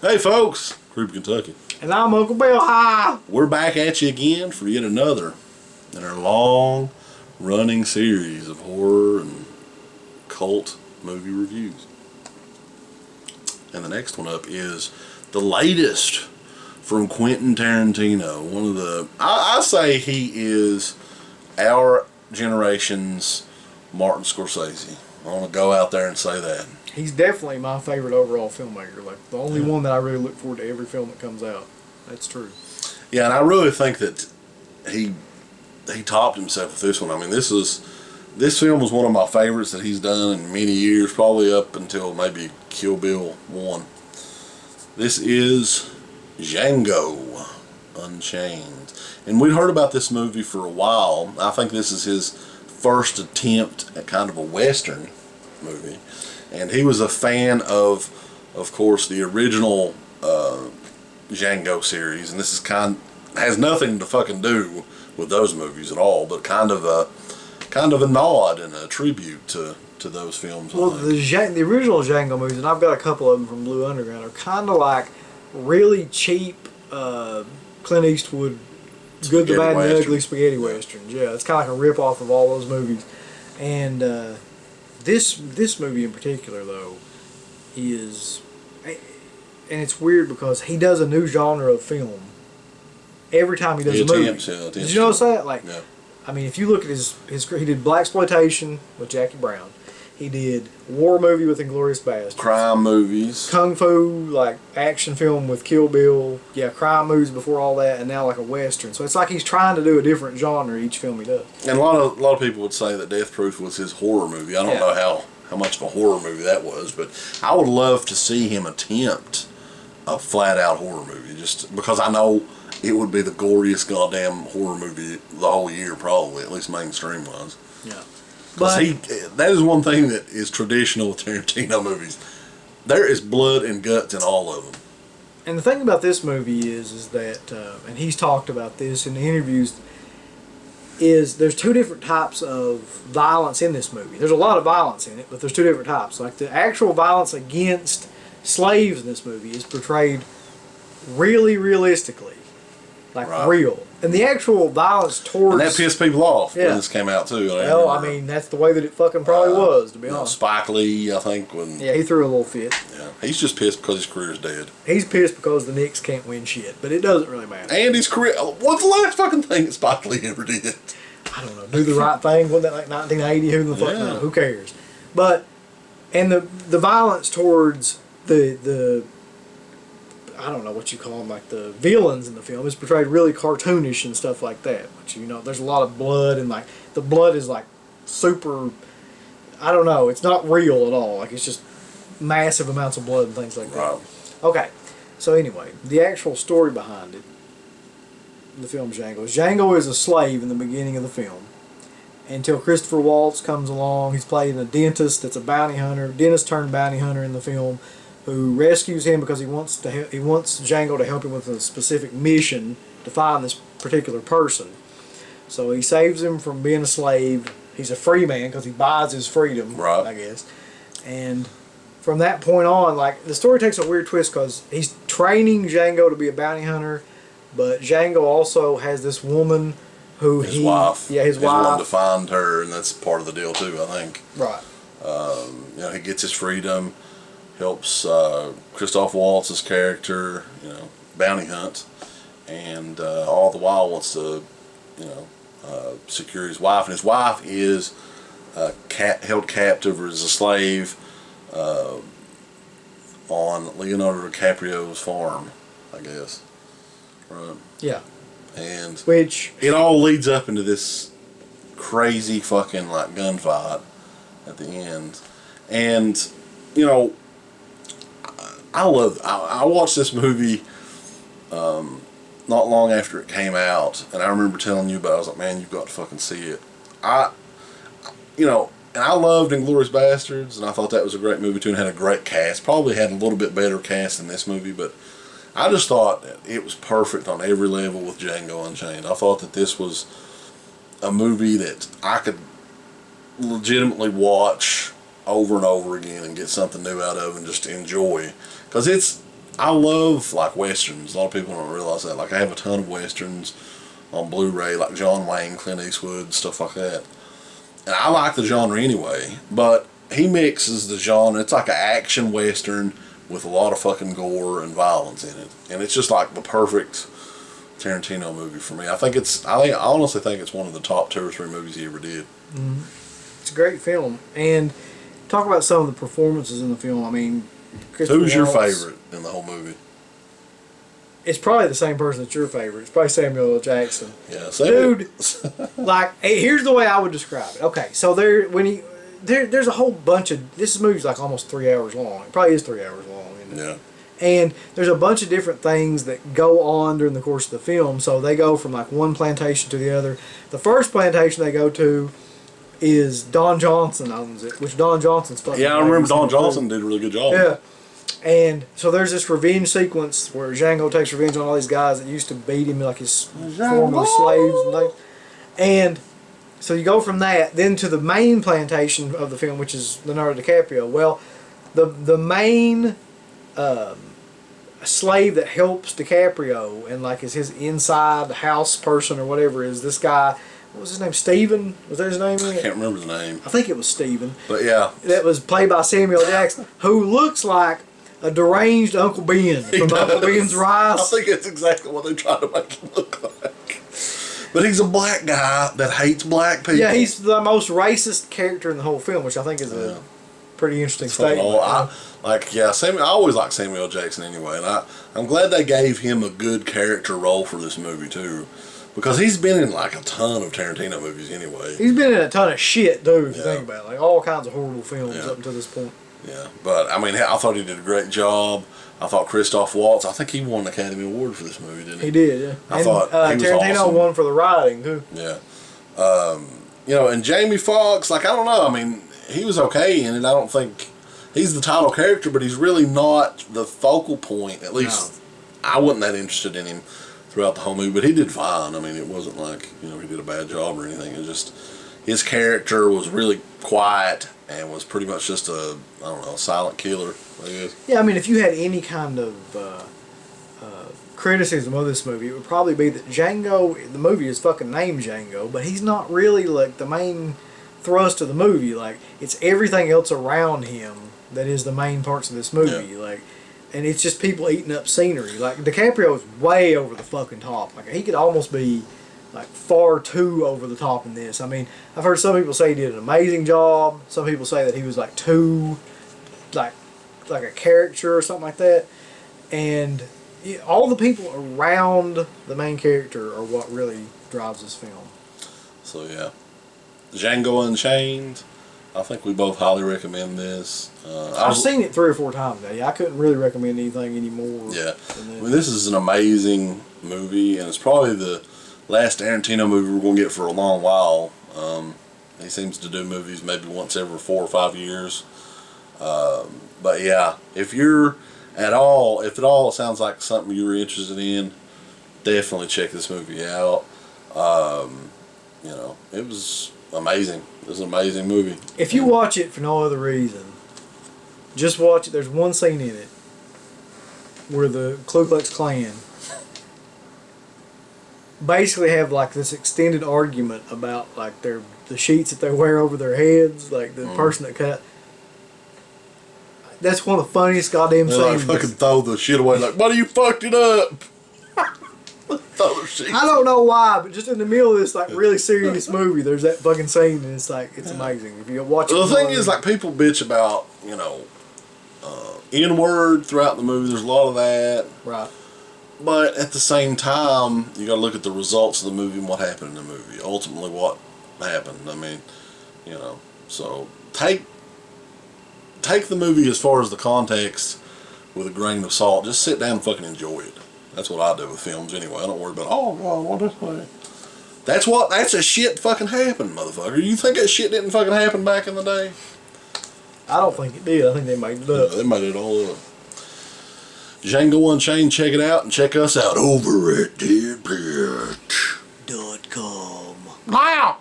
Hey folks, Creepy Kentucky. And I'm Uncle Bill. Hi! We're back at you again for yet another in our long running series of horror and cult movie reviews. And the next one up is the latest from Quentin Tarantino. One of the, I say he is our generation's Martin Scorsese. I want to go out there and say that. He's definitely my favorite overall filmmaker. Like, the only one that I really look forward to every film that comes out. That's true. Yeah, and I really think that he topped himself with this one. I mean, this film was one of my favorites that he's done in many years, probably up until maybe Kill Bill 1. This is Django, Unchained. And we'd heard about this movie for a while. I think this is his first attempt at kind of a Western movie. And he was a fan of course, the original Django series. And this is has nothing to fucking do with those movies at all, but kind of a nod and a tribute to those films. Well, the original Django movies, and I've got a couple of them from Blue Underground, are kind of like really cheap Clint Eastwood, Good, the Bad, and the Ugly spaghetti westerns. Yeah, it's kind of like a rip-off of all those movies. And this movie in particular, though, is... And it's weird because he does a new genre of film every time he does a movie. Did you notice that? Like, yeah. I mean, if you look at his he did blaxploitation with Jackie Brown. He did war movie with Inglourious Basterds. Crime movies. Kung Fu, like action film with Kill Bill. Yeah, crime movies before all that, and now like a western. So it's like he's trying to do a different genre each film he does. And a lot of people would say that Death Proof was his horror movie. I don't know how much of a horror movie that was, but I would love to see him attempt a flat out horror movie, just because I know it would be the goriest goddamn horror movie the whole year, probably, at least mainstream wise. Yeah. Because that is one thing that is traditional with Tarantino movies. There is blood and guts in all of them. And the thing about this movie is that, and he's talked about this in the interviews, is there's two different types of violence in this movie. There's a lot of violence in it, but there's two different types. Like, the actual violence against slaves in this movie is portrayed really realistically. Like, real. And the actual violence towards... And that pissed people off when this came out, too. Well, I mean, that's the way that it fucking probably was, to be honest. Spike Lee, I think, when... Yeah, he threw a little fit. Yeah, he's just pissed because his career's dead. He's pissed because the Knicks can't win shit, but it doesn't really matter. And his career... What's the last fucking thing that Spike Lee ever did? I don't know. Do the Right Thing? Wasn't that like 1980? Who the fuck knows? Who cares? But, and the violence towards the I don't know what you call them, like the villains in the film, is portrayed really cartoonish and stuff like that. But you know, there's a lot of blood, and like the blood is like super, I don't know, it's not real at all. Like, it's just massive amounts of blood and things like that. Wow. Okay, so anyway, the actual story behind it, the film Django is a slave in the beginning of the film until Christopher Waltz comes along. He's playing a dentist that's a bounty hunter, dentist turned bounty hunter in the film, who rescues him because he wants Django to help him with a specific mission to find this particular person. So he saves him from being a slave. He's a free man because he buys his freedom, I guess. And from that point on, like, the story takes a weird twist because he's training Django to be a bounty hunter, but Django also has this woman who his wife. Yeah, his wife. He's wanting to find her, and that's part of the deal too, I think. Right. You know, he gets his freedom. Helps Christoph Waltz's character, you know, bounty hunt, and all the while wants to, you know, secure his wife. And his wife is held captive or as a slave on Leonardo DiCaprio's farm, I guess. Right. Yeah. And which it all leads up into this crazy fucking like gunfight at the end, and you know. I watched this movie not long after it came out, and I remember telling you about it. I was like, man, you've got to fucking see it. You know, and I loved Inglourious Basterds, and I thought that was a great movie too, and had a great cast. Probably had a little bit better cast than this movie, but I just thought it was perfect on every level with Django Unchained. I thought that this was a movie that I could legitimately watch over and over again and get something new out of and just enjoy. Because I love like westerns. A lot of people don't realize that. Like I have a ton of westerns on Blu-ray, like John Wayne, Clint Eastwood, stuff like that. And I like the genre anyway, but he mixes the genre. It's like an action western with a lot of fucking gore and violence in it, and it's just like the perfect Tarantino movie for me. I honestly think it's one of the top 2 or 3 movies he ever did. Mm-hmm. It's a great film, and talk about some of the performances in the film. I mean, who's your favorite in the whole movie? It's probably the same person that's your favorite. It's probably Samuel L. Jackson. Yeah, dude. Like, hey, here's the way I would describe it. Okay, so there's a whole bunch of this movie's like almost 3 hours long. It probably is 3 hours long. Isn't it? Yeah. And there's a bunch of different things that go on during the course of the film. So they go from like one plantation to the other. The first plantation they go to is Don Johnson owns it, which Don Johnson's fucking. Yeah, I remember Don Johnson did a really good job. Yeah. And so there's this revenge sequence where Django takes revenge on all these guys that used to beat him like his former slaves and things. And so you go from that then to the main plantation of the film, which is Leonardo DiCaprio. Well, the main slave that helps DiCaprio and like is his inside house person or whatever is this guy. What was his name? Steven? Was that his name? I can't remember the name. I think it was Steven. But yeah. That was played by Samuel Jackson, who looks like a deranged Uncle Ben from Uncle Ben's Rice. I think that's exactly what they tried to make him look like. But he's a black guy that hates black people. Yeah, he's the most racist character in the whole film, which I think is a pretty interesting statement. I always like Samuel Jackson anyway, and I'm glad they gave him a good character role for this movie too, because he's been in like a ton of Tarantino movies anyway. He's been in a ton of shit, dude. If you think about it, like all kinds of horrible films up until this point. Yeah, but I mean, I thought he did a great job. I thought Christoph Waltz. I think he won an Academy Award for this movie, didn't he? He did, yeah. I thought he was Tarantino awesome. won for the writing too. Yeah, and Jamie Foxx. Like I don't know. I mean, he was okay in it. I don't think he's the title character, but he's really not the focal point. At least I wasn't that interested in him throughout the whole movie. But he did fine. I mean, it wasn't like he did a bad job or anything. It was just his character was really quiet and was pretty much just a silent killer, I guess. Yeah, I mean, if you had any kind of criticism of this movie, it would probably be that Django, the movie is fucking named Django, but he's not really like the main thrust of the movie. Like, it's everything else around him that is the main parts of this movie. Yeah. Like, and it's just people eating up scenery. Like, DiCaprio is way over the fucking top. Like, he could almost be like far too over the top in this. I mean, I've heard some people say he did an amazing job. Some people say that he was like too, like a caricature or something like that. And all the people around the main character are what really drives this film. So yeah, Django Unchained. I think we both highly recommend this. I've seen it 3 or 4 times now. Yeah, I couldn't really recommend anything anymore. Yeah, I mean, this is an amazing movie, and it's probably the last Tarantino movie we're going to get for a long while. He seems to do movies maybe once every 4 or 5 years. But yeah, if it all sounds like something you were interested in, definitely check this movie out. It was amazing. It was an amazing movie. If you watch it for no other reason, just watch it. There's one scene in it where the Ku Klux Klan basically have like this extended argument about like the sheets that they wear over their heads, like the person that cut. That's one of the funniest goddamn scenes. Like fucking throw the shit away, like, buddy, you fucked it up. Throw the sheets. I don't know why, but just in the middle of this like really serious movie, there's that fucking scene, and it's like it's amazing. If you watch it, the thing is, like, people bitch about N-word throughout the movie. There's a lot of that, right? But at the same time, you got to look at the results of the movie and what happened in the movie. Ultimately, what happened. I mean, so take the movie as far as the context with a grain of salt. Just sit down and fucking enjoy it. That's what I do with films anyway. I don't worry about, oh God, what this way. That's a shit fucking happened, motherfucker. You think that shit didn't fucking happen back in the day? I don't think it did. I think they made it up. Yeah, they made it all up. Django Unchained, check it out, and check us out over at DEADPIT.com. Wow.